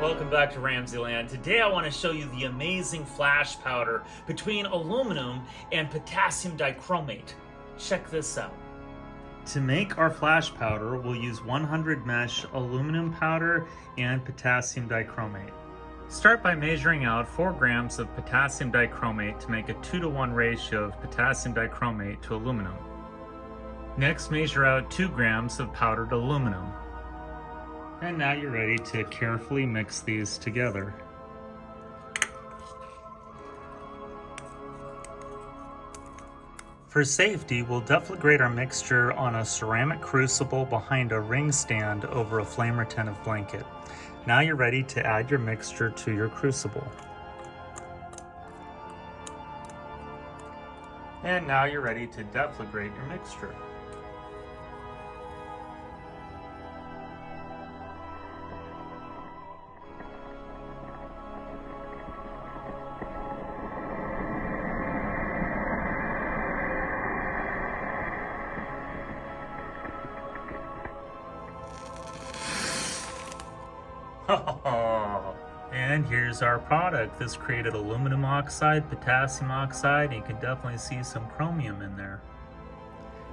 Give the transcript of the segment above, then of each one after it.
Welcome back to RamZland. Today I want to show you the amazing flash powder between aluminum and potassium dichromate. Check this out. To make our flash powder, we'll use 100 mesh aluminum powder and potassium dichromate. Start by measuring out 4 grams of potassium dichromate to make a 2-to-1 ratio of potassium dichromate to aluminum. Next, measure out 2 grams of powdered aluminum. And now you're ready to carefully mix these together. For safety, we'll deflagrate our mixture on a ceramic crucible behind a ring stand over a flame retentive blanket. Now you're ready to add your mixture to your crucible. And now you're ready to deflagrate your mixture. And here's our product. This created aluminum oxide, potassium oxide, and you can definitely see some chromium in there.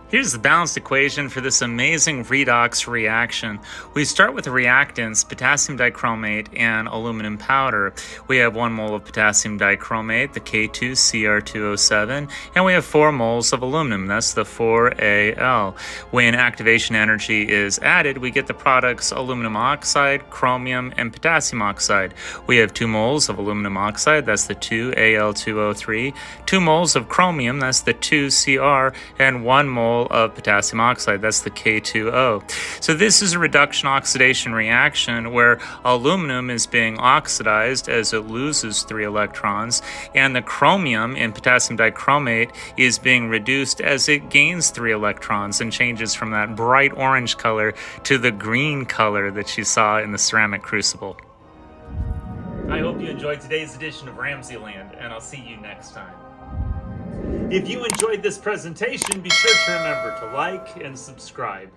Here's the balanced equation for this amazing redox reaction. We start with the reactants, potassium dichromate and aluminum powder. We have 1 mole of potassium dichromate, the K2Cr2O7, and we have 4 moles of aluminum, that's the 4Al. When activation energy is added, we get the products aluminum oxide, chromium, and potassium oxide. We have 2 moles of aluminum oxide, that's the 2Al2O3, 2 moles of chromium, that's the 2Cr, and 1 mole of potassium oxide, that's the K2O. So this is a reduction oxidation reaction where aluminum is being oxidized as it loses 3 electrons, and the chromium in potassium dichromate is being reduced as it gains 3 electrons and changes from that bright orange color to the green color that you saw in the ceramic crucible. I hope you enjoyed today's edition of RamZland, and I'll see you next time. If you enjoyed this presentation, be sure to remember to like and subscribe.